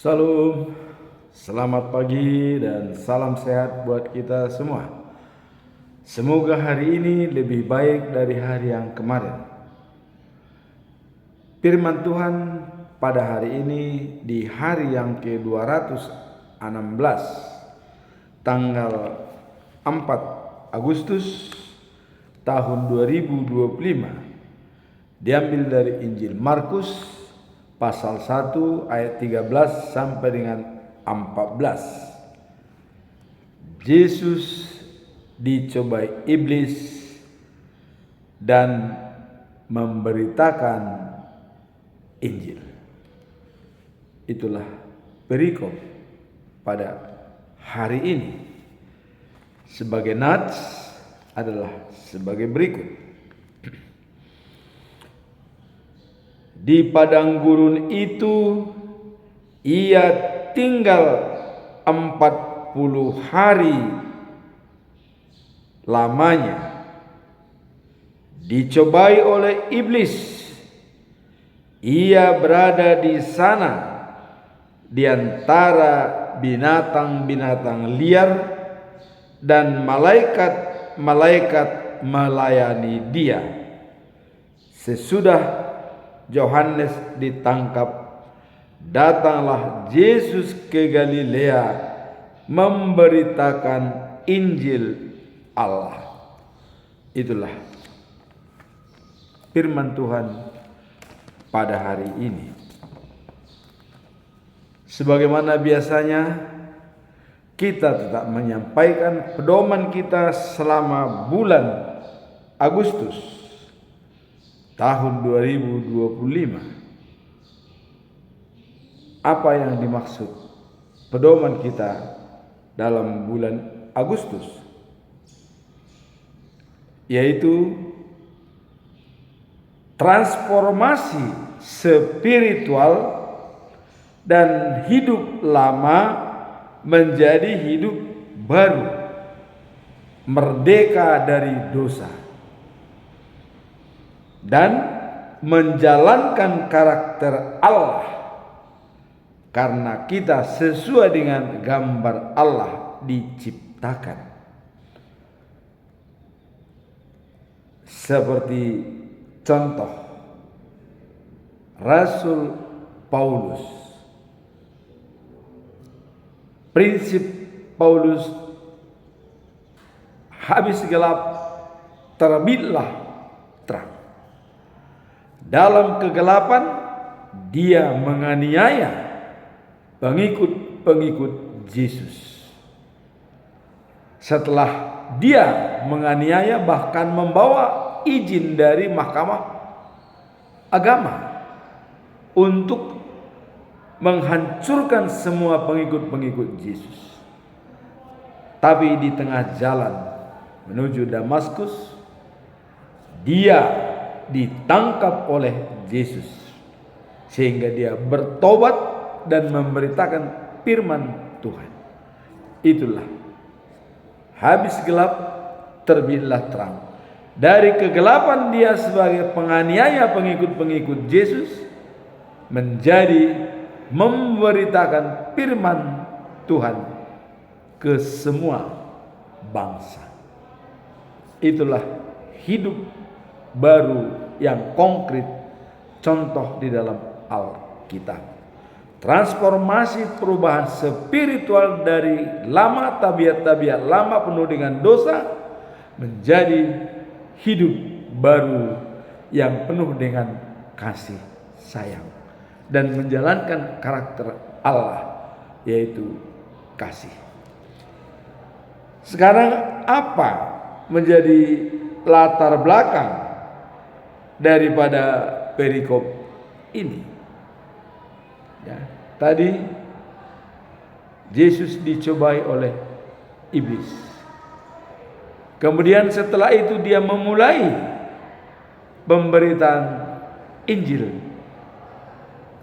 Salam, selamat pagi dan salam sehat buat kita semua. Semoga hari ini lebih baik dari hari yang kemarin. Firman Tuhan pada hari ini di hari yang ke-216 tanggal 4 Agustus tahun 2025 diambil dari Injil Markus pasal 1 ayat 13 sampai dengan 14. Yesus dicobai iblis dan memberitakan Injil. Itulah perikop pada hari ini. Sebagai nats adalah sebagai berikut. Di padang gurun itu ia tinggal 40 hari lamanya. Dicobai oleh iblis. Ia berada di sana di antara binatang-binatang liar dan malaikat-malaikat melayani dia. Sesudah Yohanes ditangkap, datanglah Yesus ke Galilea memberitakan Injil Allah. Itulah firman Tuhan pada hari ini. Sebagaimana biasanya kita tetap menyampaikan pedoman kita selama bulan Agustus tahun 2025. Apa yang dimaksud pedoman kita dalam bulan Agustus? Yaitu transformasi spiritual dan hidup lama menjadi hidup baru, merdeka dari dosa, dan menjalankan karakter Allah karena kita sesuai dengan gambar Allah diciptakan. Seperti contoh Rasul Paulus, prinsip Paulus, habis gelap terbitlah terang. Dalam kegelapan dia menganiaya pengikut-pengikut Yesus. Setelah dia menganiaya bahkan membawa izin dari mahkamah agama untuk menghancurkan semua pengikut-pengikut Yesus. Tapi di tengah jalan menuju Damaskus dia ditangkap oleh Yesus sehingga dia bertobat dan memberitakan firman Tuhan. Itulah habis gelap terbitlah terang. Dari kegelapan dia sebagai penganiaya pengikut-pengikut Yesus menjadi memberitakan firman Tuhan ke semua bangsa. Itulah hidup baru yang konkret, contoh di dalam Alkitab. Transformasi perubahan spiritual dari lama tabiat-tabiat lama penuh dengan dosa menjadi hidup baru yang penuh dengan kasih sayang dan menjalankan karakter Allah, yaitu kasih. Sekarang apa menjadi latar belakang daripada perikop ini? Ya, tadi Yesus dicobai oleh iblis. Kemudian setelah itu dia memulai pemberitaan Injil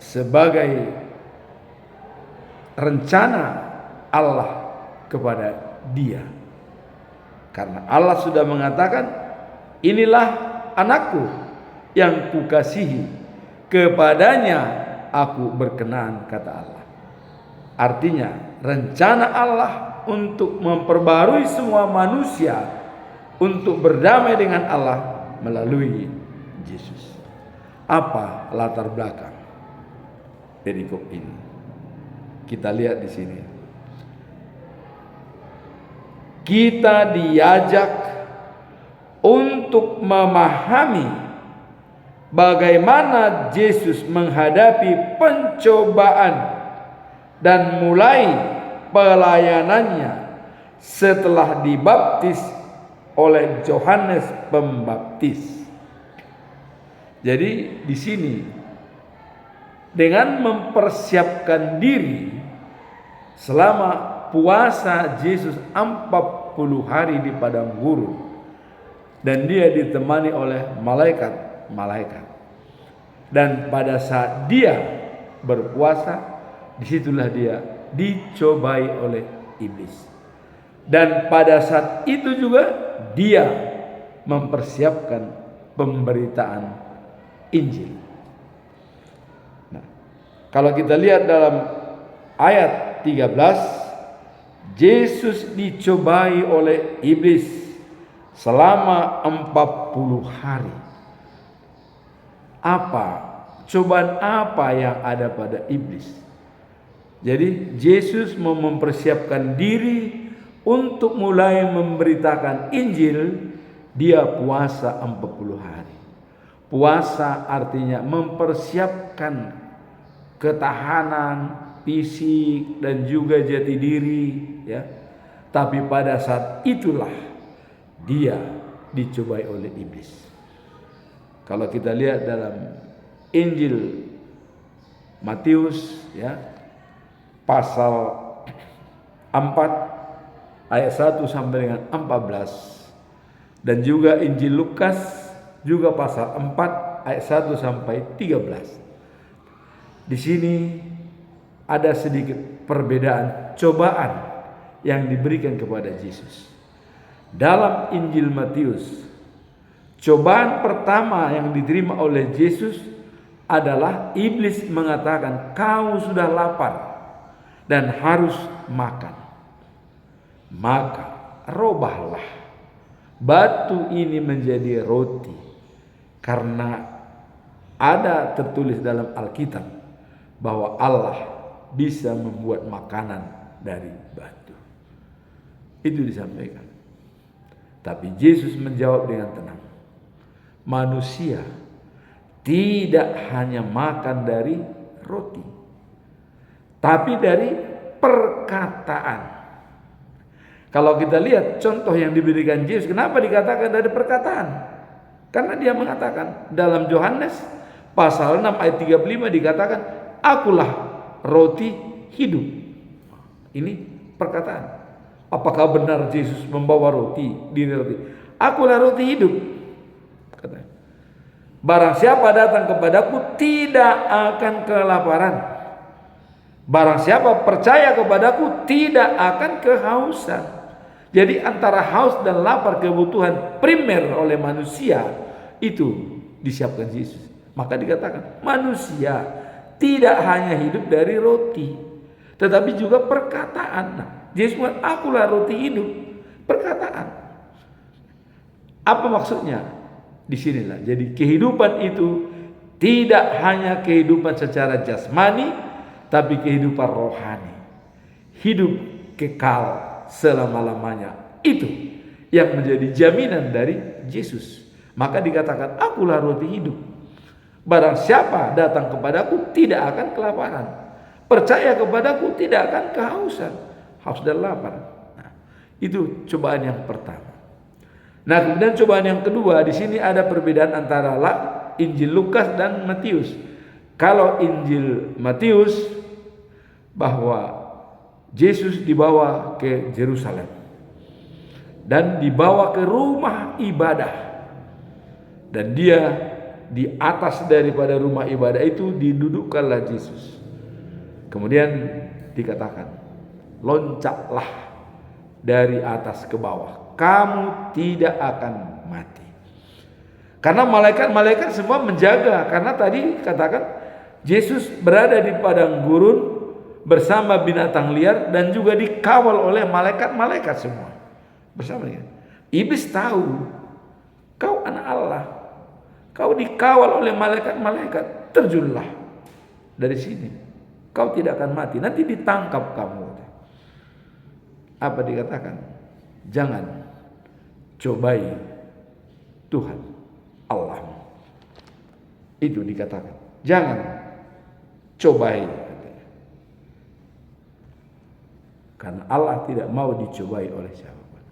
sebagai rencana Allah kepada dia. Karena Allah sudah mengatakan, inilah anakku yang kukasihi, kepadanya aku berkenan, kata Allah. Artinya rencana Allah untuk memperbarui semua manusia untuk berdamai dengan Allah melalui Yesus. Apa latar belakang perikop ini? Kita lihat di sini. Kita diajak untuk memahami bagaimana Yesus menghadapi pencobaan dan mulai pelayanannya setelah dibaptis oleh Yohanes Pembaptis. Jadi di sini dengan mempersiapkan diri selama puasa Yesus 40 hari di padang gurun, dan dia ditemani oleh malaikat-malaikat. Dan pada saat dia berpuasa, disitulah dia dicobai oleh iblis. Dan pada saat itu juga dia mempersiapkan pemberitaan Injil. Nah, kalau kita lihat dalam ayat 13, Yesus dicobai oleh iblis selama 40 hari. Cobaan apa yang ada pada iblis? Jadi Yesus mau mempersiapkan diri untuk mulai memberitakan Injil. Dia puasa 40 hari. Puasa artinya mempersiapkan ketahanan fisik dan juga jati diri, ya. Tapi pada saat itulah dia dicobai oleh iblis. Kalau kita lihat dalam Injil Matius, ya, pasal 4 ayat 1 sampai dengan 14, dan juga Injil Lukas juga pasal 4 ayat 1 sampai 13. Di sini ada sedikit perbedaan cobaan yang diberikan kepada Yesus. Dalam Injil Matius, cobaan pertama yang diterima oleh Yesus adalah iblis mengatakan, "Kau sudah lapar dan harus makan. Maka robahlah batu ini menjadi roti, karena ada tertulis dalam Alkitab bahwa Allah bisa membuat makanan dari batu." Itu disampaikan. Tapi Yesus menjawab dengan tenang. Manusia tidak hanya makan dari roti, tapi dari perkataan. Kalau kita lihat contoh yang diberikan Yesus, kenapa dikatakan dari perkataan? Karena dia mengatakan dalam Yohanes pasal 6 ayat 35 dikatakan, "Akulah roti hidup." Ini perkataan. Apakah benar Yesus membawa roti? Akulah roti hidup, katanya. Barang siapa datang kepadaku tidak akan kelaparan. Barang siapa percaya kepadaku tidak akan kehausan. Jadi antara haus dan lapar, kebutuhan primer oleh manusia, itu disiapkan Yesus. Maka dikatakan manusia tidak hanya hidup dari roti, tetapi juga perkataan. Nah, Yesus mengatakan, "Akulah roti hidup." Perkataan. Apa maksudnya? Disinilah. Jadi kehidupan itu tidak hanya kehidupan secara jasmani, tapi kehidupan rohani. Hidup kekal selama-lamanya. Itu yang menjadi jaminan dari Yesus. Maka dikatakan, "Akulah roti hidup. Barang siapa datang kepadaku tidak akan kelaparan. Percaya kepadaku tidak akan kehausan." Haus dan lapar. Nah, itu cobaan yang pertama. Nah, kemudian cobaan yang kedua, di sini ada perbedaan antara Injil Lukas dan Matius. Kalau Injil Matius, bahwa Yesus dibawa ke Yerusalem dan dibawa ke rumah ibadah, dan dia di atas daripada rumah ibadah itu didudukkanlah Yesus. Kemudian dikatakan, "Loncatlah dari atas ke bawah, kamu tidak akan mati." Karena malaikat-malaikat semua menjaga. Karena tadi katakan Yesus berada di padang gurun, bersama binatang liar dan juga dikawal oleh malaikat-malaikat semua. Bersama dia. Iblis tahu kau anak Allah. Kau dikawal oleh malaikat-malaikat. Terjunlah dari sini. Kau tidak akan mati. Nanti ditangkap kamu. Apa dikatakan? Jangan cobai Tuhan Allah. Itu dikatakan. Jangan cobai. Karena Allah tidak mau dicobai oleh siapapun.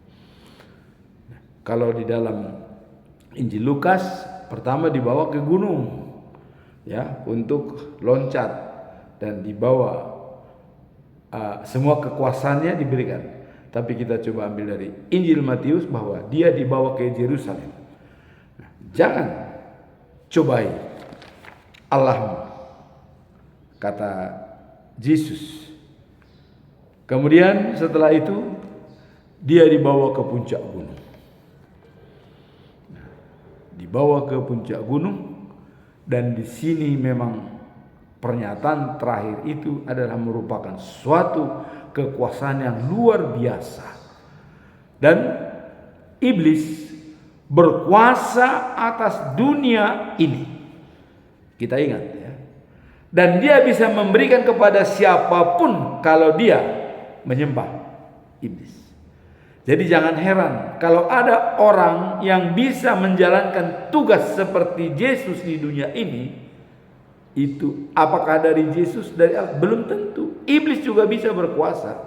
Nah, kalau di dalam Injil Lukas pertama dibawa ke gunung, ya, untuk loncat dan dibawa semua kekuasaannya diberikan. Tapi kita coba ambil dari Injil Matius bahwa dia dibawa ke Yerusalem. Nah, jangan cobai Allahmu, kata Yesus. Kemudian setelah itu dia dibawa ke puncak gunung. Nah, dibawa ke puncak gunung, dan di sini memang pernyataan terakhir itu adalah merupakan suatu kekuasaan yang luar biasa. Dan iblis berkuasa atas dunia ini. Kita ingat ya. Dan dia bisa memberikan kepada siapapun kalau dia menyembah iblis. Jadi jangan heran kalau ada orang yang bisa menjalankan tugas seperti Yesus di dunia ini. Itu apakah dari Yesus, dari Allah? Belum tentu. Iblis juga bisa berkuasa.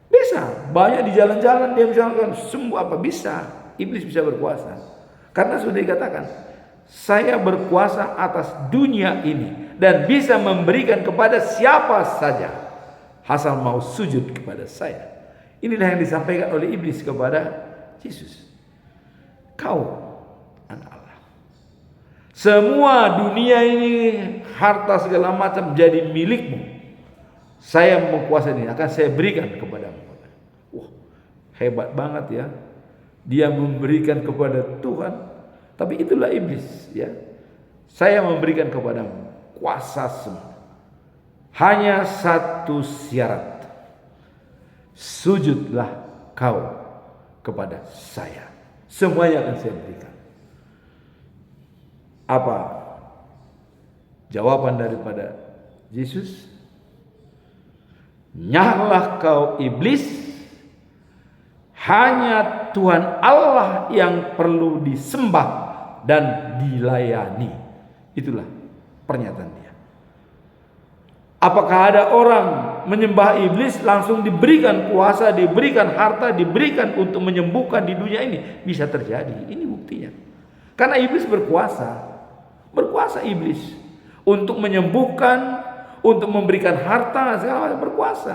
Bisa. Banyak di jalan-jalan dia misalkan sembuh apa bisa. Iblis bisa berkuasa. Karena sudah dikatakan, saya berkuasa atas dunia ini dan bisa memberikan kepada siapa saja asal mau sujud kepada saya. Inilah yang disampaikan oleh iblis kepada Yesus. Kau anak Allah. Semua dunia ini, harta segala macam jadi milikmu. Saya menguasai ini, akan saya berikan kepadamu. Wah, hebat banget ya. Dia memberikan kepada Tuhan, tapi itulah iblis ya. Saya memberikan kepadamu kuasa semua. Hanya satu syarat. Sujudlah kau kepada saya. Semuanya akan saya berikan. Apa jawaban daripada Yesus? Nyahlah kau iblis, hanya Tuhan Allah yang perlu disembah dan dilayani. Itulah pernyataan dia. Apakah ada orang menyembah iblis langsung diberikan kuasa, diberikan harta, diberikan untuk menyembuhkan di dunia ini? Bisa terjadi. Ini buktinya. Karena iblis berkuasa. Berkuasa iblis untuk menyembuhkan, untuk memberikan harta, segala macam, berkuasa.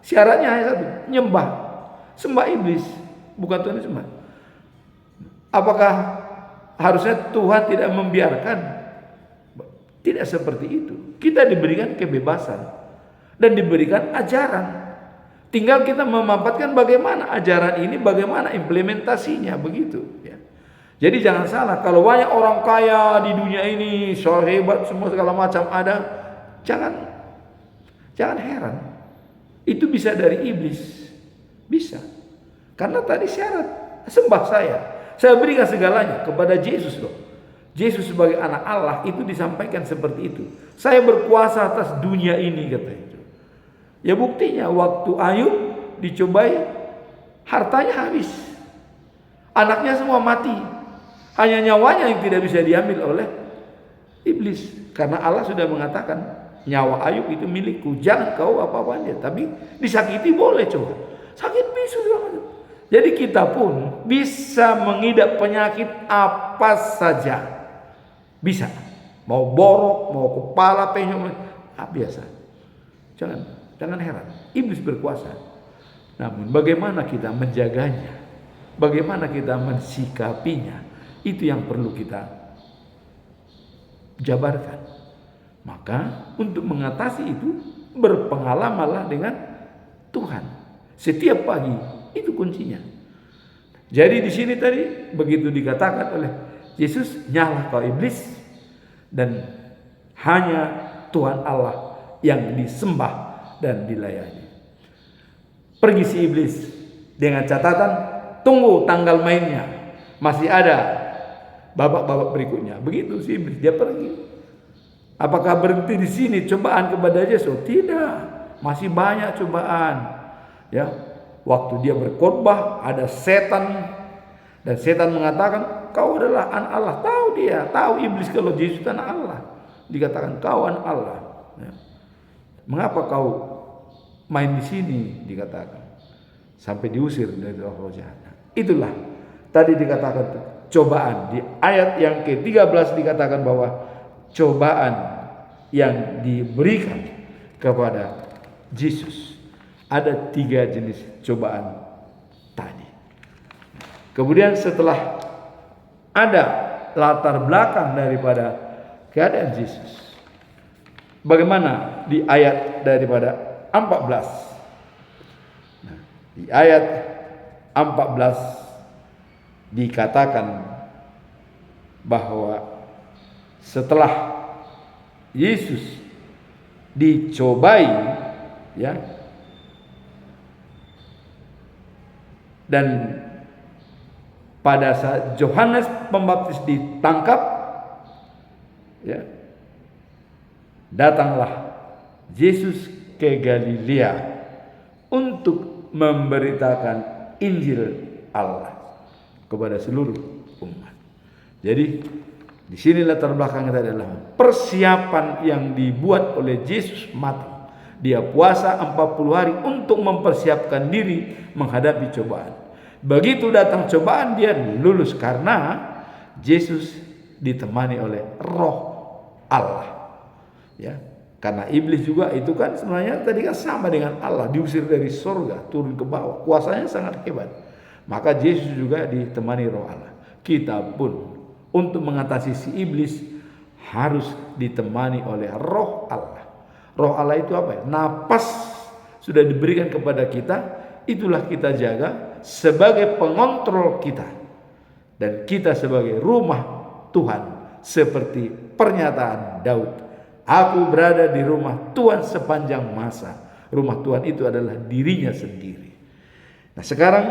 Syaratnya hanya satu, nyembah, sembah iblis, bukan Tuhan disembah. Apakah harusnya Tuhan tidak membiarkan? Tidak seperti itu. Kita diberikan kebebasan dan diberikan ajaran. Tinggal kita memampatkan bagaimana ajaran ini, bagaimana implementasinya, begitu ya. Jadi jangan salah, kalau banyak orang kaya di dunia ini, so hebat semua segala macam ada, jangan heran. Itu bisa dari iblis. Bisa. Karena tadi syarat, sembah saya berikan segalanya kepada Yesus loh. Yesus sebagai anak Allah itu disampaikan seperti itu. Saya berkuasa atas dunia ini, kata itu. Ya buktinya waktu Ayub dicobai, hartanya habis. Anaknya semua mati. Hanya nyawanya yang tidak bisa diambil oleh iblis. Karena Allah sudah mengatakan, nyawa Ayub itu milikku. Jangan kau apa-apa dia. Tapi disakiti boleh coba. Sakit bisu. Jadi kita pun bisa mengidap penyakit apa saja. Bisa. Mau borok, mau kepala penyok. Biasa. Jangan heran. Iblis berkuasa. Namun bagaimana kita menjaganya? Bagaimana kita mensikapinya? Itu yang perlu kita jabarkan. Maka untuk mengatasi itu berpengalamanlah dengan Tuhan. Setiap pagi itu kuncinya. Jadi di sini tadi begitu dikatakan oleh Yesus, nyahlah kau iblis dan hanya Tuhan Allah yang disembah dan dilayani. Pergi si iblis dengan catatan tunggu tanggal mainnya, masih ada babak-babak berikutnya. Begitu si iblis, dia pergi. Apakah berhenti di sini cobaan kepada Yesus? Tidak, masih banyak cobaan. Ya, waktu dia berkhotbah ada setan, dan setan mengatakan kau adalah anak Allah. Tahu dia, tahu iblis kalau Yesus itu anak Allah. Dikatakan kau anak Allah. Ya. Mengapa kau main di sini? Dikatakan sampai diusir dari roh jahat. Itulah tadi dikatakan cobaan. Di ayat yang ke-13 dikatakan bahwa cobaan yang diberikan kepada Yesus. Ada 3 jenis cobaan tadi. Kemudian setelah ada latar belakang daripada keadaan Yesus, bagaimana di ayat daripada 14? Nah, di ayat 14 dikatakan bahwa setelah Yesus dicobai, ya, dan pada saat Yohanes Pembaptis ditangkap, ya, datanglah Yesus ke Galilea untuk memberitakan Injil Allah kepada seluruh umat. Jadi di sini latar belakangnya adalah persiapan yang dibuat oleh Yesus mati. Dia puasa 40 hari untuk mempersiapkan diri menghadapi cobaan. Begitu datang cobaan dia lulus karena Yesus ditemani oleh Roh Allah. Ya, karena iblis juga itu kan sebenarnya tadi kan sama dengan Allah, diusir dari surga turun ke bawah. Kuasanya sangat hebat. Maka Yesus juga ditemani Roh Allah. Kita pun untuk mengatasi si iblis harus ditemani oleh Roh Allah. Roh Allah itu apa ya? Napas sudah diberikan kepada kita, itulah kita jaga sebagai pengontrol kita. Dan kita sebagai rumah Tuhan, seperti pernyataan Daud. Aku berada di rumah Tuhan sepanjang masa. Rumah Tuhan itu adalah dirinya sendiri. Nah, sekarang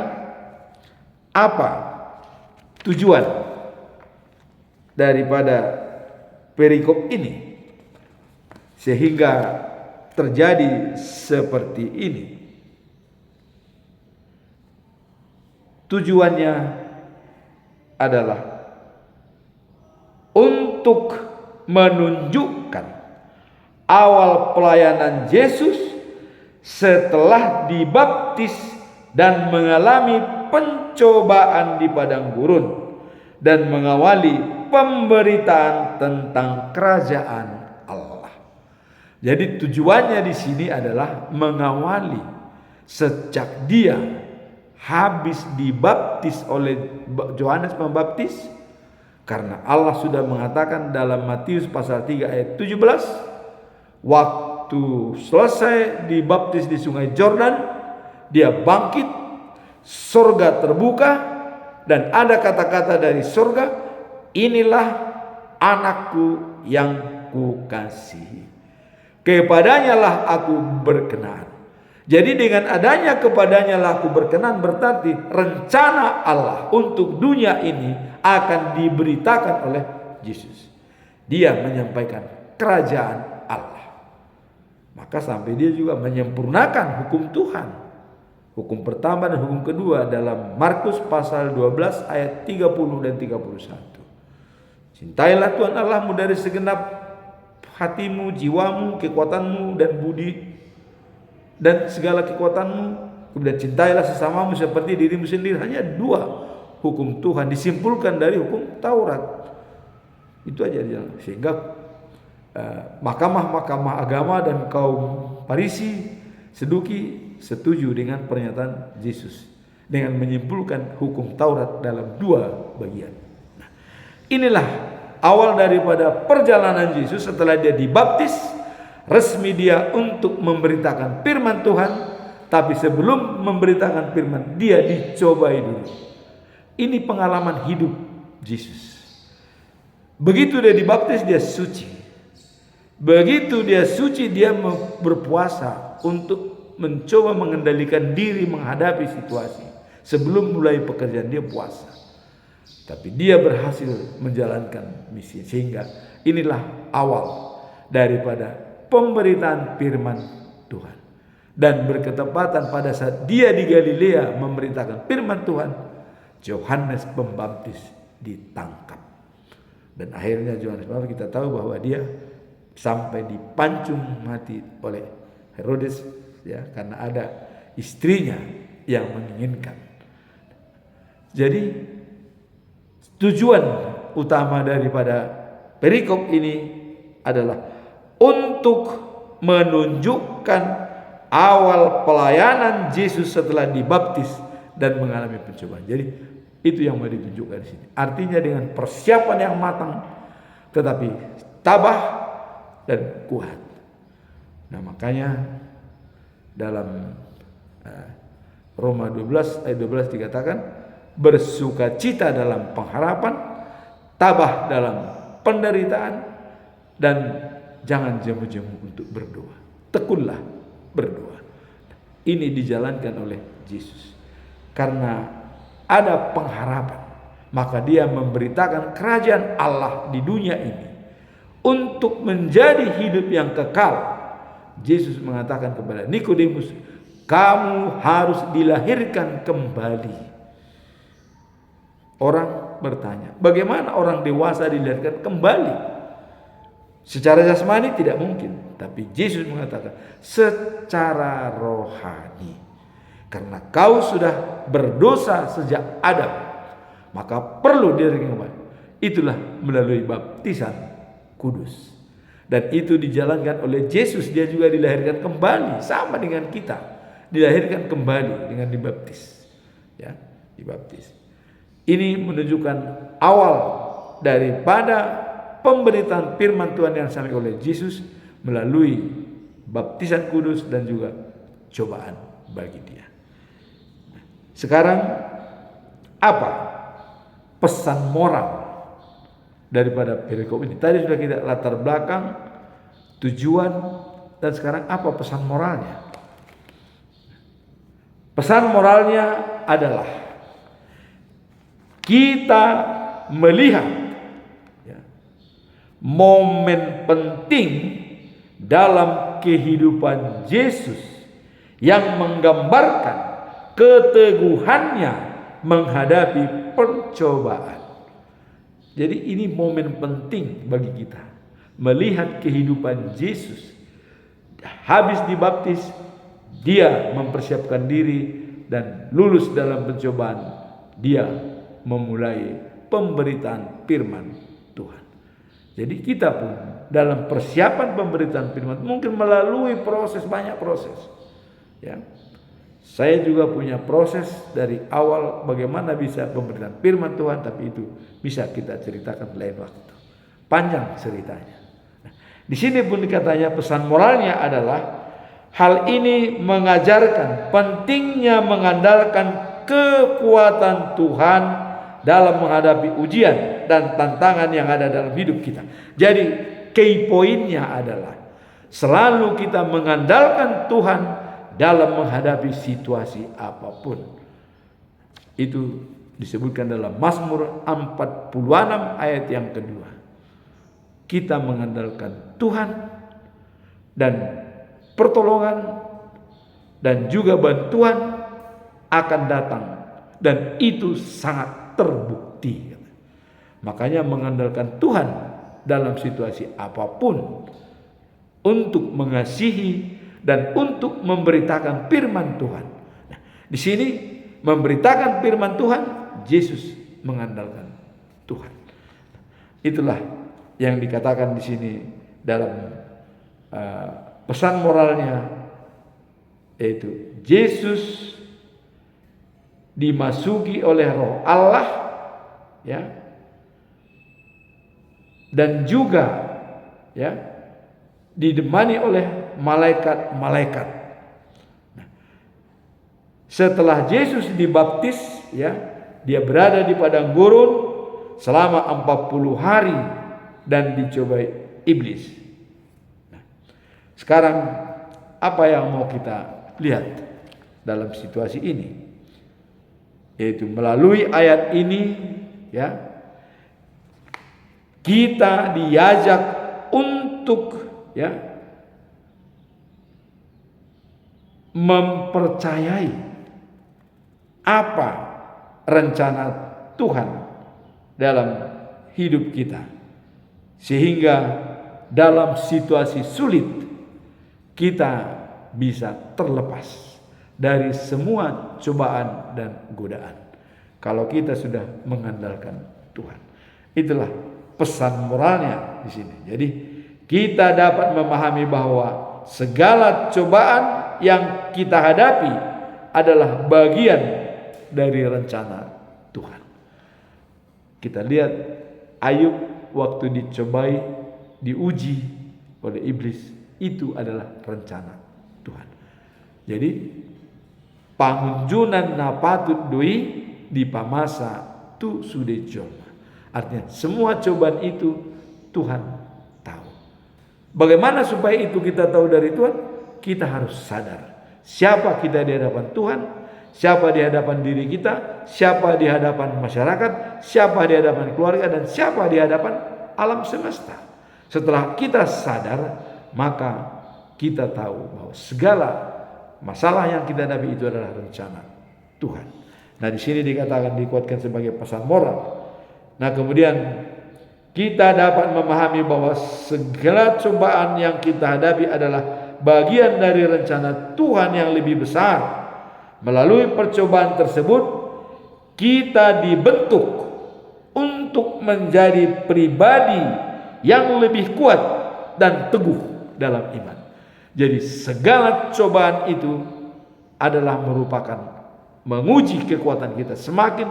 apa tujuan daripada perikop ini sehingga terjadi seperti ini? Tujuannya adalah untuk menunjukkan awal pelayanan Yesus setelah dibaptis dan mengalami pencobaan di padang gurun dan mengawali pemberitaan tentang kerajaan Allah. Jadi tujuannya di sini adalah mengawali sejak dia habis dibaptis oleh Yohanes Pembaptis, karena Allah sudah mengatakan dalam Matius pasal 3 ayat 17, waktu selesai dibaptis di sungai Jordan, dia bangkit, surga terbuka, dan ada kata-kata dari surga, inilah anakku yang kukasihi, kepadanya lah aku berkenan. Jadi dengan adanya kepadanya lah aku berkenan, berarti rencana Allah untuk dunia ini akan diberitakan oleh Yesus. Dia menyampaikan kerajaan Allah. Maka sampai dia juga menyempurnakan hukum Tuhan. Hukum pertama dan hukum kedua dalam Markus pasal 12 ayat 30 dan 31. Cintailah Tuhan Allahmu dari segenap hatimu, jiwamu, kekuatanmu dan budi dan segala kekuatanmu. Kemudian cintailah sesamamu seperti dirimu sendiri. Hanya 2 hukum Tuhan disimpulkan dari hukum Taurat. Itu aja. Sehingga mahkamah-mahkamah agama dan kaum Farisi, Seduki setuju dengan pernyataan Yesus dengan menyimpulkan hukum Taurat dalam 2 bagian. Nah, inilah awal daripada perjalanan Yesus setelah dia dibaptis. Resmi dia untuk memberitakan firman Tuhan, tapi sebelum memberitakan firman, dia dicobai dulu. Ini pengalaman hidup Yesus. Begitu dia dibaptis, dia suci. Begitu dia suci, dia berpuasa untuk mencoba mengendalikan diri menghadapi situasi. Sebelum mulai pekerjaan dia puasa. Tapi dia berhasil menjalankan misi. Sehingga inilah awal daripada pemberitaan firman Tuhan. Dan berketepatan pada saat dia di Galilea memberitakan firman Tuhan, Yohanes Pembaptis ditangkap. Dan akhirnya Yohanes Pembaptis kita tahu bahwa dia sampai dipancung mati oleh Herodes, ya, karena ada istrinya yang menginginkan. Jadi tujuan utama daripada perikop ini adalah untuk menunjukkan awal pelayanan Yesus setelah dibaptis dan mengalami pencobaan. Jadi itu yang mau ditunjukkan di sini. Artinya dengan persiapan yang matang, tetapi tabah dan kuat. Nah, makanya dalam Roma 12 ayat 12 dikatakan, bersukacita dalam pengharapan, tabah dalam penderitaan, dan jangan jemu-jemu untuk berdoa. Tekunlah berdoa. Ini dijalankan oleh Yesus. Karena ada pengharapan, maka dia memberitakan kerajaan Allah di dunia ini untuk menjadi hidup yang kekal. Yesus mengatakan kepada Nikodemus, kamu harus dilahirkan kembali. Orang bertanya, bagaimana orang dewasa dilahirkan kembali? Secara jasmani tidak mungkin, tapi Yesus mengatakan secara rohani. Karena kau sudah berdosa sejak Adam, maka perlu dilahirkan kembali. Itulah melalui baptisan kudus. Dan itu dijalankan oleh Yesus, dia juga dilahirkan kembali sama dengan kita, dilahirkan kembali dengan dibaptis. Ya, dibaptis. Ini menunjukkan awal daripada pemberitaan firman Tuhan yang disampaikan oleh Yesus melalui baptisan kudus dan juga cobaan bagi dia. Sekarang apa pesan moral daripada perikop ini? Tadi sudah kita latar belakang, tujuan, dan sekarang apa pesan moralnya? Pesan moralnya adalah kita melihat, ya, momen penting dalam kehidupan Yesus yang menggambarkan keteguhannya menghadapi pencobaan. Jadi ini momen penting bagi kita melihat kehidupan Yesus. Habis dibaptis, dia mempersiapkan diri dan lulus dalam pencobaan. Dia memulai pemberitaan firman Tuhan. Jadi kita pun dalam persiapan pemberitaan firman mungkin melalui banyak proses. Ya. Saya juga punya proses dari awal bagaimana bisa pemberitaan firman Tuhan, tapi itu bisa kita ceritakan lain waktu. Panjang ceritanya. Nah, di sini pun dikatanya pesan moralnya adalah hal ini mengajarkan pentingnya mengandalkan kekuatan Tuhan dalam menghadapi ujian dan tantangan yang ada dalam hidup kita. Jadi key poinnya adalah selalu kita mengandalkan Tuhan dalam menghadapi situasi apapun. Itu disebutkan dalam Mazmur 46 ayat yang kedua. Kita mengandalkan Tuhan dan pertolongan dan juga bantuan akan datang, dan itu sangat terbukti. Makanya mengandalkan Tuhan dalam situasi apapun untuk mengasihi dan untuk memberitakan firman Tuhan. Nah, di sini memberitakan firman Tuhan, Yesus mengandalkan Tuhan. Itulah yang dikatakan di sini dalam pesan moralnya, yaitu Yesus dimasuki oleh Roh Allah, ya, dan juga, ya, didemani oleh malaikat-malaikat. Nah, setelah Yesus dibaptis, ya, dia berada di padang gurun selama 40 hari dan dicobai iblis. Sekarang apa yang mau kita lihat dalam situasi ini? Yaitu melalui ayat ini, ya, kita diajak untuk, ya, mempercayai apa rencana Tuhan dalam hidup kita, sehingga dalam situasi sulit kita bisa terlepas dari semua cobaan dan godaan kalau kita sudah mengandalkan Tuhan. Itulah pesan moralnya di sini. Jadi kita dapat memahami bahwa segala cobaan yang kita hadapi adalah bagian dari rencana Tuhan. Kita lihat Ayub waktu dicobai, diuji oleh iblis, itu adalah rencana Tuhan. Jadi pangunjunan napatut doi di pamasa tu sudah jolma. Artinya semua cobaan itu Tuhan tahu. Bagaimana supaya itu kita tahu dari Tuhan? Kita harus sadar siapa kita di hadapan Tuhan, siapa di hadapan diri kita, siapa di hadapan masyarakat, siapa di hadapan keluarga, dan siapa di hadapan alam semesta. Setelah kita sadar, maka kita tahu bahwa segala masalah yang kita hadapi itu adalah rencana Tuhan. Nah, di sini dikatakan, dikuatkan sebagai pesan moral. Nah, kemudian kita dapat memahami bahwa segala cobaan yang kita hadapi adalah bagian dari rencana Tuhan yang lebih besar. Melalui percobaan tersebut, kita dibentuk untuk menjadi pribadi yang lebih kuat dan teguh dalam iman. Jadi segala cobaan itu adalah merupakan menguji kekuatan kita semakin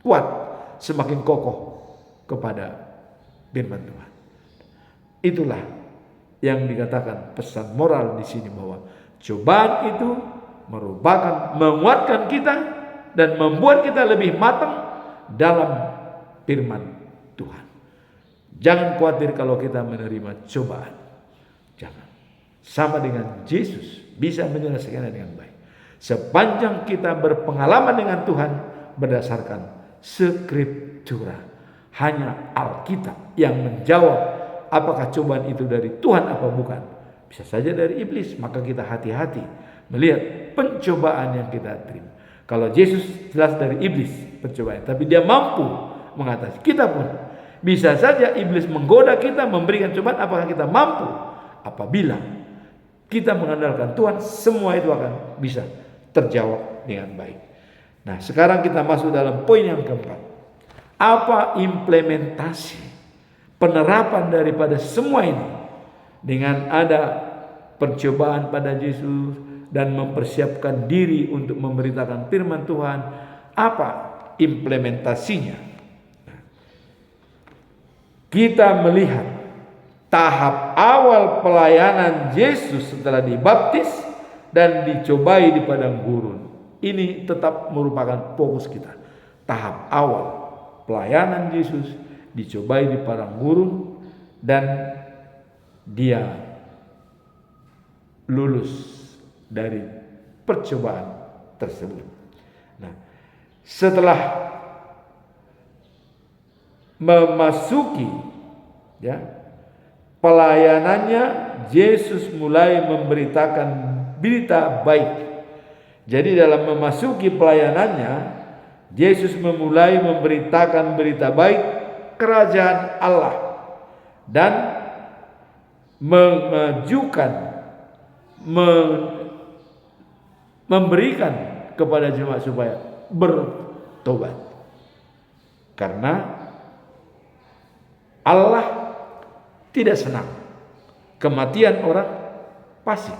kuat, semakin kokoh kepada firman Tuhan. Itulah yang dikatakan pesan moral di sini, bahwa cobaan itu merupakan menguatkan kita dan membuat kita lebih matang dalam firman Tuhan. Jangan khawatir kalau kita menerima cobaan. Jangan. Sama dengan Yesus bisa menyelesaikannya dengan baik. Sepanjang kita berpengalaman dengan Tuhan berdasarkan Skriptura. Hanya Alkitab yang menjawab apakah cobaan itu dari Tuhan apa bukan. Bisa saja dari iblis, maka kita hati-hati melihat pencobaan yang kita terima. Kalau Yesus jelas dari iblis pencobaan, tapi dia mampu mengatasi. Kita pun bisa saja iblis menggoda kita, memberikan cobaan, apakah kita mampu? Apabila kita mengandalkan Tuhan, semua itu akan bisa terjawab dengan baik. Nah, sekarang kita masuk dalam poin yang keempat. Apa implementasi penerapan daripada semua ini? Dengan ada percobaan pada Yesus dan mempersiapkan diri untuk memberitakan firman Tuhan, apa implementasinya? Kita melihat tahap awal pelayanan Yesus setelah dibaptis dan dicobai di padang gurun. Ini tetap merupakan fokus kita. Tahap awal pelayanan Yesus dicobai di padang gurun dan dia lulus dari percobaan tersebut. Nah, setelah memasuki pelayanannya, Yesus mulai memberitakan berita baik. Jadi dalam memasuki pelayanannya, Yesus memulai memberitakan berita baik kerajaan Allah dan memberikan kepada jemaat supaya bertobat. Karena Allah tidak senang kematian orang fasik,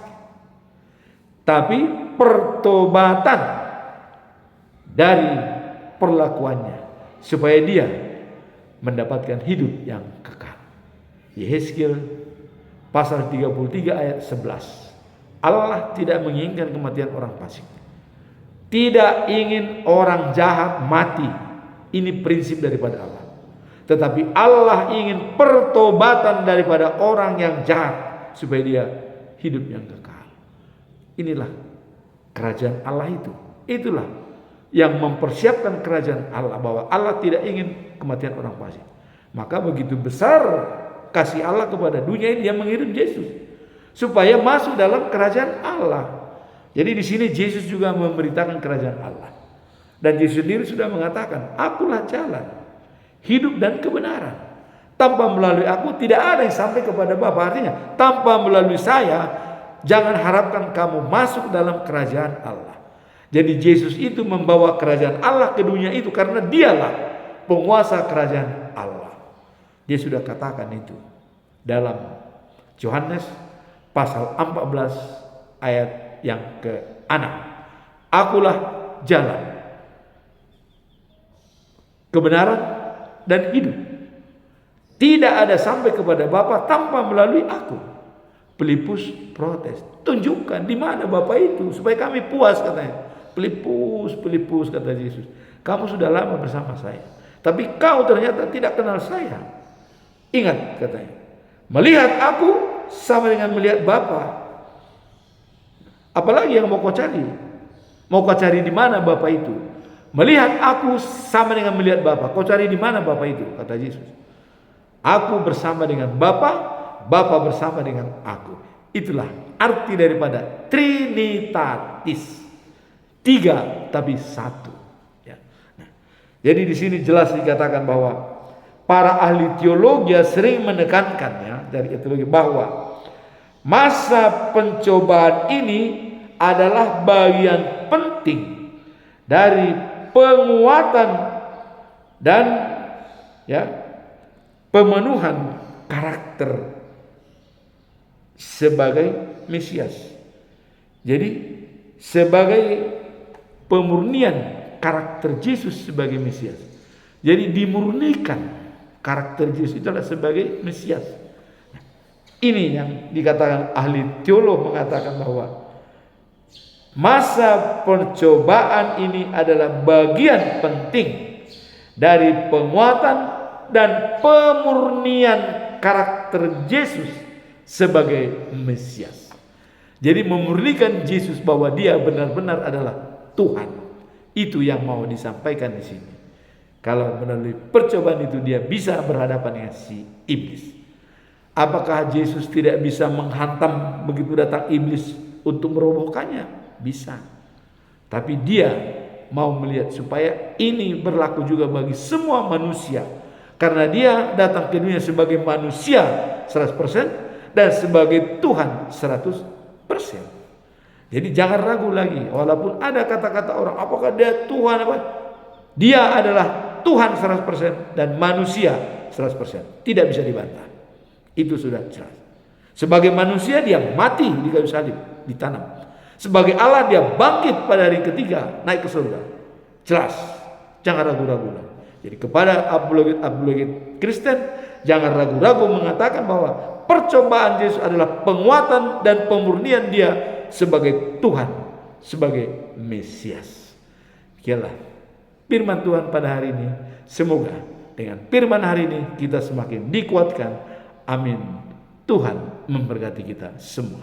tapi pertobatan dari perlakuannya supaya dia mendapatkan hidup yang kekal. Yehezkiel pasal 33 ayat 11. Allah tidak menginginkan kematian orang fasik. Tidak ingin orang jahat mati. Ini prinsip daripada Allah. Tetapi Allah ingin pertobatan daripada orang yang jahat supaya dia hidup yang kekal. Inilah kerajaan Allah itu. Itulah yang mempersiapkan kerajaan Allah, bahwa Allah tidak ingin kematian orang fasik. Maka begitu besar kasih Allah kepada dunia ini, dia mengirim Yesus supaya masuk dalam kerajaan Allah. Jadi di sini Yesus juga memberitakan kerajaan Allah. Dan Yesus sendiri sudah mengatakan, akulah jalan, hidup dan kebenaran. Tanpa melalui aku tidak ada yang sampai kepada Bapa. Artinya tanpa melalui saya, jangan harapkan kamu masuk dalam kerajaan Allah. Jadi Yesus itu membawa kerajaan Allah ke dunia itu karena dialah penguasa kerajaan Allah. Dia sudah katakan itu dalam Yohanes pasal 14 ayat yang ke-6. Akulah jalan, kebenaran dan hidup. Tidak ada sampai kepada Bapa tanpa melalui aku. Filipus protes. Tunjukkan di mana Bapa itu supaya kami puas, katanya. Filipus kata Yesus, kamu sudah lama bersama saya, tapi kau ternyata tidak kenal saya. Ingat, katanya, melihat aku sama dengan melihat Bapa. Apalagi yang mau kau cari? Mau kau cari di mana Bapa itu? Melihat aku sama dengan melihat Bapa. Kau cari di mana Bapa itu? Kata Yesus. Aku bersama dengan Bapa, Bapa bersama dengan aku. Itulah arti daripada Trinitatis. 3 tapi 1. Ya. Nah, jadi di sini jelas dikatakan bahwa para ahli teologi sering menekankan, ya, dari teologi, bahwa masa pencobaan ini adalah bagian penting dari penguatan dan, ya, pemenuhan karakter sebagai Mesias. Jadi sebagai pemurnian karakter Yesus sebagai Mesias. Jadi dimurnikan karakter Yesus itu adalah sebagai Mesias. Ini yang dikatakan ahli teolog, mengatakan bahwa masa pencobaan ini adalah bagian penting dari penguatan dan pemurnian karakter Yesus sebagai Mesias. Jadi memurnikan Yesus bahwa dia benar-benar adalah Tuhan. Itu yang mau disampaikan di sini. Kalau melalui percobaan itu dia bisa berhadapan dengan si iblis. Apakah Yesus tidak bisa menghantam begitu datang iblis untuk merobohkannya? Bisa. Tapi dia mau melihat supaya ini berlaku juga bagi semua manusia. Karena dia datang ke dunia sebagai manusia 100% dan sebagai Tuhan 100%. Jadi jangan ragu lagi, walaupun ada kata-kata orang, apakah dia Tuhan apa? Dia adalah Tuhan 100% dan manusia 100%. Tidak bisa dibantah. Itu sudah jelas. Sebagai manusia dia mati di kayu salib, ditanam. Sebagai Allah dia bangkit pada hari ketiga, naik ke surga. Jelas. Jangan ragu-ragu lagi. Jadi kepada apologet Kristen, jangan ragu-ragu mengatakan bahwa percobaan Yesus adalah penguatan dan pemurnian dia sebagai Tuhan, sebagai Mesias. Demikianlah firman Tuhan pada hari ini. Semoga dengan firman hari ini kita semakin dikuatkan. Amin. Tuhan memberkati kita semua.